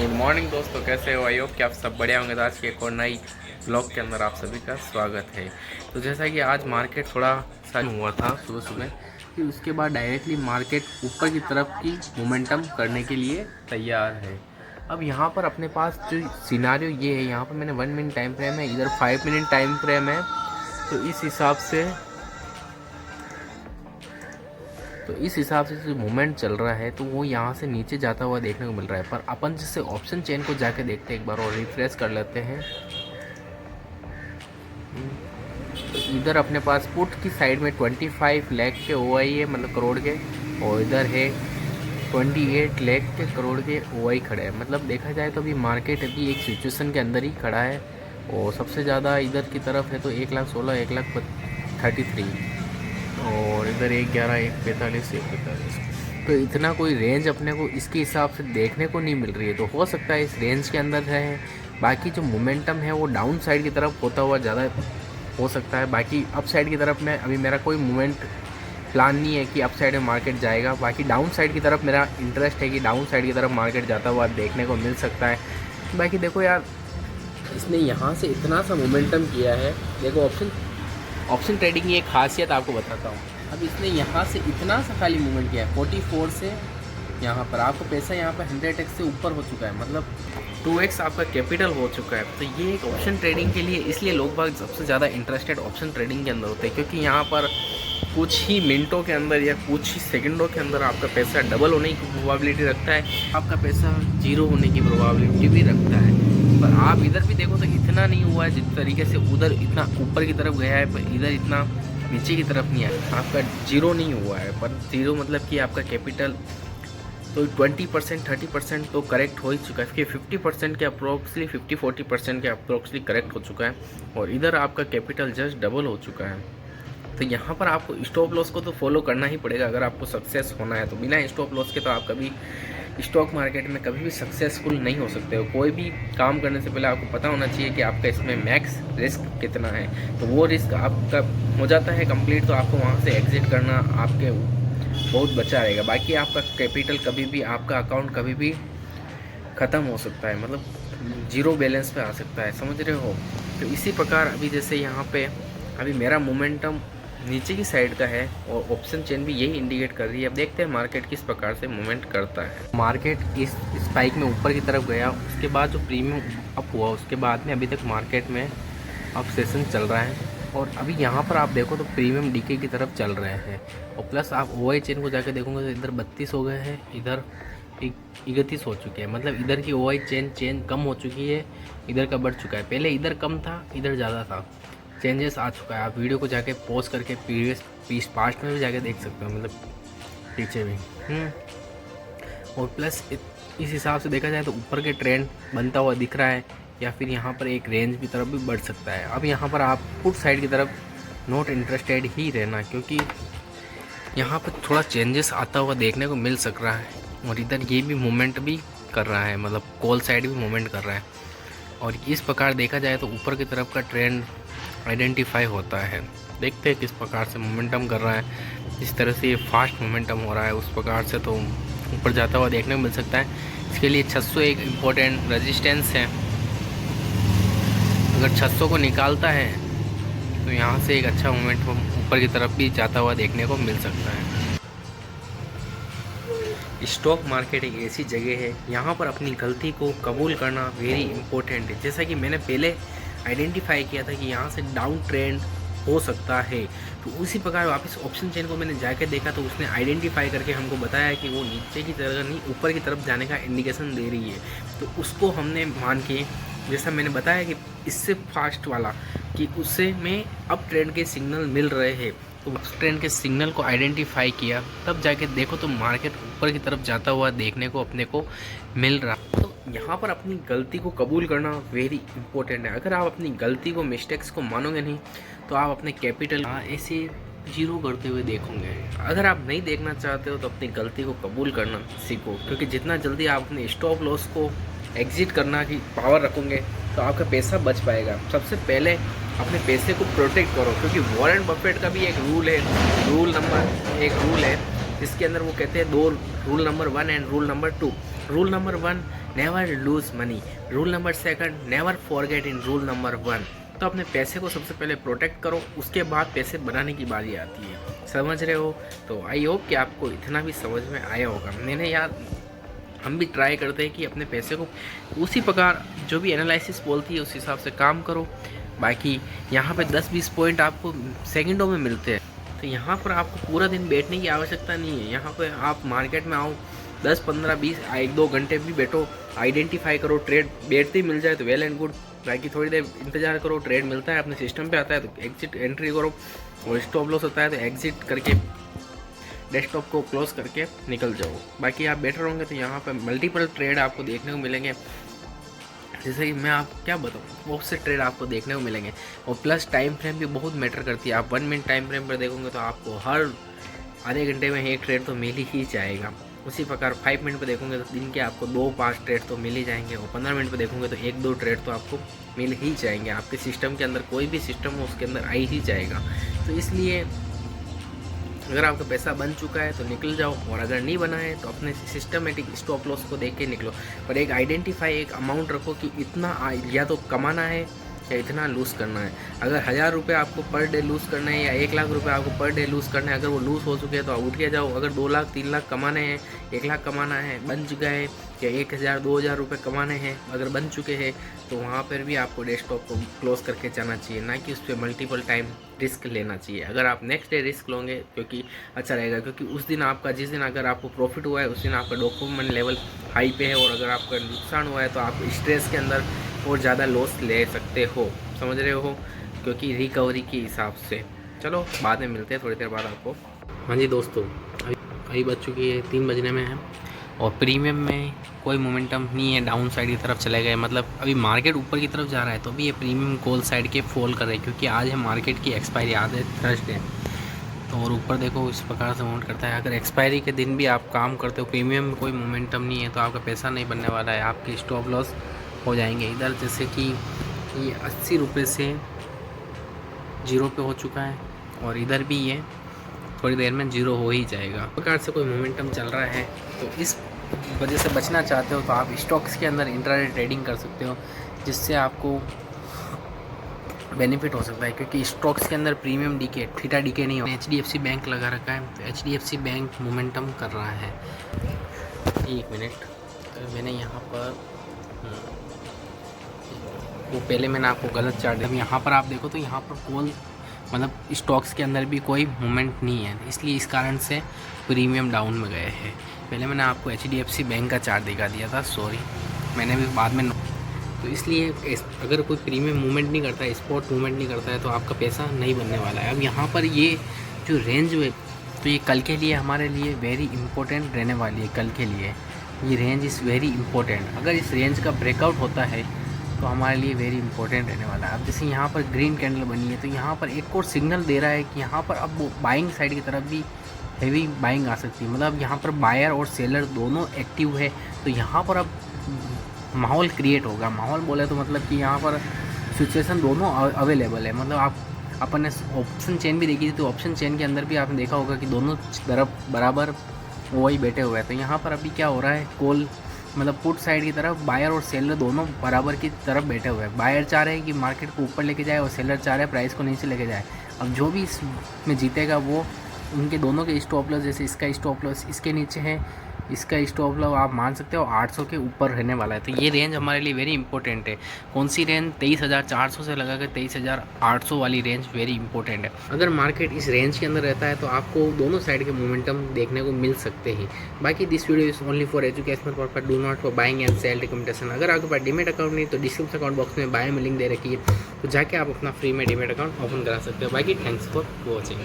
Good morning दोस्तों, कैसे हो? आई होप कि आप सब बढ़िया होंगे। तो आज के एक और नई ब्लॉग के अंदर आप सभी का स्वागत है। तो जैसा कि आज मार्केट थोड़ा सा हुआ था सुबह सुबह, फिर उसके बाद डायरेक्टली मार्केट ऊपर की तरफ की मोमेंटम करने के लिए तैयार है। अब यहाँ पर अपने पास जो सिनारियो ये है, यहाँ पर मैंने 1 मिनट टाइम फ्रेम है, इधर 5 मिनट टाइम फ्रेम है। तो इस हिसाब से जो मूवमेंट चल रहा है तो वो यहाँ से नीचे जाता हुआ देखने को मिल रहा है। पर अपन जिससे ऑप्शन चेन को जाके देखते हैं एक बार और रिफ्रेश कर लेते हैं। तो इधर अपने पास पुट की साइड में 25 लाख के ओआई है, मतलब करोड़ के, और इधर है 28 लाख के करोड़ के ओआई खड़े हैं। मतलब देखा जाए तो अभी मार्केट अभी एक सिचुएशन के अंदर ही खड़ा है। और सबसे ज़्यादा इधर की तरफ है तो 1,16,000, 1,33,000, और इधर 1,11,000, 1,45,000, 1,45,000। तो इतना कोई रेंज अपने को इसके हिसाब से देखने को नहीं मिल रही है। तो हो सकता है इस रेंज के अंदर है। बाकी जो मोमेंटम है वो डाउन साइड की तरफ होता हुआ ज़्यादा हो सकता है। बाकी अप साइड की तरफ में अभी मेरा कोई मूवमेंट प्लान नहीं है कि अप साइड में मार्केट जाएगा। बाकी डाउन साइड की तरफ मेरा इंटरेस्ट है कि डाउन साइड की तरफ मार्केट जाता हुआ देखने को मिल सकता है। बाकी देखो यार, इसने यहाँ से इतना सा मोमेंटम किया है। देखो ऑप्शन ट्रेडिंग की एक खासियत आपको बताता हूँ। अब इसने यहाँ से इतना सा खाली मूवमेंट किया है 44 से यहाँ पर। आपको पैसा यहाँ पर 100x से ऊपर हो चुका है, मतलब 2x आपका कैपिटल हो चुका है। तो ये एक ऑप्शन ट्रेडिंग के लिए इसलिए लोग बाग सबसे ज़्यादा इंटरेस्टेड ऑप्शन ट्रेडिंग के अंदर होते हैं, क्योंकि यहाँ पर कुछ ही मिनटों के अंदर या कुछ ही सेकंडों के अंदर आपका पैसा डबल होने की प्रोबेबिलिटी रखता है, आपका पैसा जीरो होने की प्रोबेबिलिटी भी रखता है। पर आप इधर भी देखो तो इतना नहीं हुआ है जिस तरीके से उधर इतना ऊपर की तरफ गया है, पर इधर इतना नीचे की तरफ नहीं आया। आपका जीरो नहीं हुआ है, पर जीरो मतलब कि आपका कैपिटल तो 20% 30% तो करेक्ट हो ही चुका है। 50% के अप्रोक्सली 50-40% के अप्रोक्सली करेक्ट हो चुका है, और इधर आपका कैपिटल जस्ट डबल हो चुका है। तो यहाँ पर आपको स्टॉप लॉस को तो फॉलो करना ही पड़ेगा अगर आपको सक्सेस होना है। तो बिना स्टॉप लॉस के तो आप कभी स्टॉक मार्केट में कभी भी सक्सेसफुल नहीं हो सकते हो। कोई भी काम करने से पहले आपको पता होना चाहिए कि आपका इसमें मैक्स रिस्क कितना है। तो वो रिस्क आपका हो जाता है कंप्लीट, तो आपको वहाँ से एग्जिट करना आपके बहुत बचा रहेगा। बाकी आपका कैपिटल कभी भी, आपका अकाउंट कभी भी ख़त्म हो सकता है, मतलब जीरो बैलेंस पे आ सकता है, समझ रहे हो। तो इसी प्रकार अभी जैसे यहाँ पे अभी मेरा मोमेंटम नीचे की साइड का है और ऑप्शन चेन भी यही इंडिकेट कर रही है। अब देखते हैं मार्केट किस प्रकार से मूवमेंट करता है। मार्केट इस स्पाइक में ऊपर की तरफ गया, उसके बाद जो प्रीमियम अप हुआ उसके बाद में अभी तक मार्केट में अप सेशन चल रहा है। और अभी यहाँ पर आप देखो तो प्रीमियम डीके की तरफ चल रहे हैं। और प्लस आप ओआई चेन को जाकर देखोगे तो इधर 32 हो गए हैं, इधर 31 हो चुके हैं। मतलब इधर की ओआई चेन कम हो चुकी है, इधर का बढ़ चुका है। पहले इधर कम था, इधर ज़्यादा था। चेंजेस आ चुका है। आप वीडियो को जाके पॉज करके प्रीवियस पास्ट में भी जाके देख सकते हो, मतलब पीछे भी। और प्लस इस हिसाब से देखा जाए तो ऊपर के ट्रेंड बनता हुआ दिख रहा है, या फिर यहाँ पर एक रेंज की तरफ भी बढ़ सकता है। अब यहाँ पर आप पुट साइड की तरफ नॉट इंटरेस्टेड ही रहना, क्योंकि यहाँ पर थोड़ा चेंजेस आता हुआ देखने को मिल सक रहा है। और इधर ये भी मूवमेंट भी कर रहा है, मतलब कॉल साइड भी मूवमेंट कर रहा है। और इस प्रकार देखा जाए तो ऊपर की तरफ का ट्रेंड आइडेंटिफाई होता है। देखते हैं किस प्रकार से मोमेंटम कर रहा है। जिस तरह से ये फास्ट मोमेंटम हो रहा है उस प्रकार से तो ऊपर जाता हुआ देखने को मिल सकता है। इसके लिए 600 एक इम्पोर्टेंट रेजिस्टेंस है। अगर 600 को निकालता है तो यहाँ से एक अच्छा मोमेंटम ऊपर की तरफ भी जाता हुआ देखने को मिल सकता है। स्टॉक मार्केट एक ऐसी जगह है, यहाँ पर अपनी गलती को कबूल करना वेरी इंपॉर्टेंट है। जैसा कि मैंने पहले आइडेंटिफाई किया था कि यहाँ से डाउन ट्रेंड हो सकता है, तो उसी प्रकार वापस ऑप्शन चेन को मैंने जाके देखा तो उसने आइडेंटिफाई करके हमको बताया कि वो नीचे की तरफ नहीं ऊपर की तरफ जाने का इंडिकेशन दे रही है। तो उसको हमने मान के, जैसा मैंने बताया कि इससे फास्ट वाला कि उससे में अप ट्रेंड के सिग्नल मिल रहे हैं, तो उस ट्रेंड के सिग्नल को आइडेंटिफाई किया, तब जाके देखो तो मार्केट ऊपर की तरफ जाता हुआ देखने को अपने को मिल रहा। तो यहाँ पर अपनी गलती को कबूल करना वेरी इंपॉर्टेंट है। अगर आप अपनी गलती को, मिस्टेक्स को मानोगे नहीं तो आप अपने कैपिटल ऐसे जीरो करते हुए देखोगे। अगर आप नहीं देखना चाहते हो तो अपनी गलती को कबूल करना सीखो, क्योंकि जितना जल्दी आप अपने स्टॉप लॉस को एग्जिट करना की पावर रखोगे तो आपका पैसा बच पाएगा। सबसे पहले अपने पैसे को प्रोटेक्ट करो, क्योंकि वॉरेन बफेट का भी एक रूल है, रूल है जिसके अंदर वो कहते हैं 2 rule number 1 and rule number 2। Rule number 1 never lose money. Rule number 2, never forget in rule number 1। तो अपने पैसे को सबसे पहले प्रोटेक्ट करो, उसके बाद पैसे बनाने की बारी आती है। समझ रहे हो? तो आई होप कि आपको इतना भी समझ में आया होगा। मैंने यार हम भी ट्राई करते हैं कि अपने पैसे को उसी प्रकार जो भी एनालिसिस बोलती है उस हिसाब से काम करो। बाकी यहाँ पे 10-20 पॉइंट आपको सेकंडों में मिलते हैं, तो यहाँ पर आपको पूरा दिन बैठने की आवश्यकता नहीं है। यहाँ पर आप मार्केट में आओ, 10, 15, 20, 1-2 घंटे भी बैठो, आइडेंटिफाई करो, ट्रेड बैठते ही मिल जाए तो वेल एंड गुड। बाकी थोड़ी देर इंतजार करो, ट्रेड मिलता है अपने सिस्टम पे आता है तो एग्जिट एंट्री करो, और स्टॉप लॉस होता है तो एग्जिट करके डेस्कटॉप को क्लोज करके निकल जाओ। बाकी आप बैठे रहोगे तो यहाँ पर मल्टीपल ट्रेड आपको देखने को मिलेंगे। जैसे कि मैं आपको क्या बताऊँ, बहुत से ट्रेड आपको देखने को मिलेंगे, और प्लस टाइम फ्रेम भी बहुत मैटर करती है। आप 1 मिनट टाइम फ्रेम पर देखोगे तो आपको हर आधे घंटे में एक ट्रेड तो मिल ही जाएगा। उसी प्रकार 5 मिनट पर देखोगे तो दिन के आपको 2-5 ट्रेड तो मिल ही जाएंगे, और 15 मिनट पर देखोगे तो 1-2 ट्रेड तो आपको मिल ही जाएंगे। आपके सिस्टम के अंदर कोई भी सिस्टम हो उसके अंदर आ ही जाएगा। तो इसलिए अगर आपका पैसा बन चुका है तो निकल जाओ, और अगर नहीं बना है तो अपने सिस्टमेटिक स्टॉप लॉस को देख के निकलो। पर एक आइडेंटिफाई, एक अमाउंट रखो कि इतना या तो कमाना है या इतना लूज़ करना है। अगर 1000 रुपये आपको पर डे लूज़ करना है या 1 लाख रुपये आपको पर डे लूज़ करना है, अगर वो लूज़ हो चुके हैं तो आप उठ के जाओ। अगर 2 लाख 3 लाख कमाने हैं, 1 लाख कमाना है, बन चुका है, या 1000-2000 रुपये कमाने हैं अगर बन चुके हैं, तो वहाँ पर भी आपको डेस्कटॉप को क्लोज करके जाना चाहिए, ना कि उस पर मल्टीपल टाइम रिस्क लेना चाहिए। अगर आप नेक्स्ट डे रिस्क लोगे क्योंकि अच्छा रहेगा, क्योंकि उस दिन आपका जिस दिन अगर आपको प्रॉफिट हुआ है उस दिन आपका डॉक्यूमेंट लेवल हाई पे है, और अगर आपका नुकसान हुआ है तो आप स्ट्रेस के अंदर और ज़्यादा लॉस ले सकते हो। समझ रहे हो? क्योंकि रिकवरी के हिसाब से। चलो बाद में मिलते हैं थोड़ी देर बाद आपको। हाँ जी दोस्तों, अभी बज चुकी है 3 बजने में है, और प्रीमियम में कोई मोमेंटम नहीं है, डाउन साइड की तरफ चले गए। मतलब अभी मार्केट ऊपर की तरफ जा रहा है तो अभी ये प्रीमियम कॉल साइड के फॉल कर रहे हैं, क्योंकि आज है मार्केट की एक्सपायरी, आज है थर्सडे। तो और ऊपर देखो इस प्रकार से मूवमेंट करता है। अगर एक्सपायरी के दिन भी आप काम करते हो, प्रीमियम में कोई मोमेंटम नहीं है, तो आपका पैसा नहीं बनने वाला है, आपके स्टॉप लॉस हो जाएंगे। इधर जैसे कि ये 80 रुपये से 0 पे हो चुका है, और इधर भी ये थोड़ी देर में 0 हो ही जाएगा। इस प्रकार से कोई मोमेंटम चल रहा है, तो इस वजह से बचना चाहते हो तो आप स्टॉक्स के अंदर इंट्राडे ट्रेडिंग कर सकते हो, जिससे आपको बेनिफिट हो सकता है। क्योंकि स्टॉक्स के अंदर प्रीमियम डीके, थीटा डीके नहीं हो। HDFC बैंक लगा रखा है, तो HDFC बैंक मोमेंटम कर रहा है। 1 मिनट, तो मैंने यहाँ पर वो पहले मैंने आपको गलत चार्ट दिया। अब यहाँ पर आप देखो तो यहाँ पर कॉल मतलब स्टॉक्स के अंदर भी कोई मूवमेंट नहीं है, इसलिए इस कारण से प्रीमियम डाउन में गए हैं। पहले मैंने आपको HDFC बैंक का चार्ट दिखा दिया था, सॉरी, मैंने भी बाद में। तो इसलिए अगर कोई प्रीमियम मूवमेंट नहीं करता है, स्पॉट मूवमेंट नहीं करता है, तो आपका पैसा नहीं बनने वाला है। अब यहाँ पर ये जो रेंज है, तो ये कल के लिए हमारे लिए वेरी इंपॉर्टेंट रहने वाली है। कल के लिए ये रेंज इज़ वेरी इंपॉर्टेंट। अगर इस रेंज का ब्रेकआउट होता है तो हमारे लिए वेरी इंपॉर्टेंट रहने वाला है। अब जैसे यहाँ पर ग्रीन कैंडल बनी है, तो यहाँ पर एक और सिग्नल दे रहा है कि यहाँ पर अब बाइंग साइड की तरफ भी हेवी बाइंग आ सकती है। मतलब यहाँ पर बायर और सेलर दोनों एक्टिव है, तो यहाँ पर अब माहौल क्रिएट होगा। माहौल बोले तो मतलब कि यहाँ पर सिचुएशन दोनों अवेलेबल है। मतलब आप अपन ने ऑप्शन चेन भी देखी थी, तो ऑप्शन चेन के अंदर भी आपने देखा होगा कि दोनों तरफ बराबर वही बैठे हुए हैं। तो यहाँ पर अभी क्या हो रहा है, कॉल मतलब पुट साइड की तरफ बायर और सेलर दोनों बराबर की तरफ बैठे हुए हैं। बायर चाह रहे हैं कि मार्केट को ऊपर लेके जाए, और सेलर चाह रहे हैं प्राइस को नीचे लेके जाए। अब जो भी इसमें जीतेगा वो, उनके दोनों के स्टॉप लॉस, जैसे इसका स्टॉप लॉस इसके नीचे है, इसका स्टॉप लॉस आप मान सकते हो 800 के ऊपर रहने वाला है। तो ये रेंज हमारे लिए वेरी इंपॉर्टेंट है। कौन सी रेंज? 23,400 से लगाकर 23,800 वाली रेंज वेरी इंपॉर्टेंट है। अगर मार्केट इस रेंज के अंदर रहता है तो आपको दोनों साइड के मोमेंटम देखने को मिल सकते हैं। बाकी this video is only for educational purpose, do not for buying and cell recommendation. अगर आपके पास डीमेट अकाउंट नहीं तो डिस्क्रिप्शन अकाउंट बॉक्स में बायो में लिंक दे रखी है, तो जाके आप अपना फ्री में डीमेट अकाउंट ओपन करा सकते हो। बाकी थैंक्स फॉर वॉचिंग।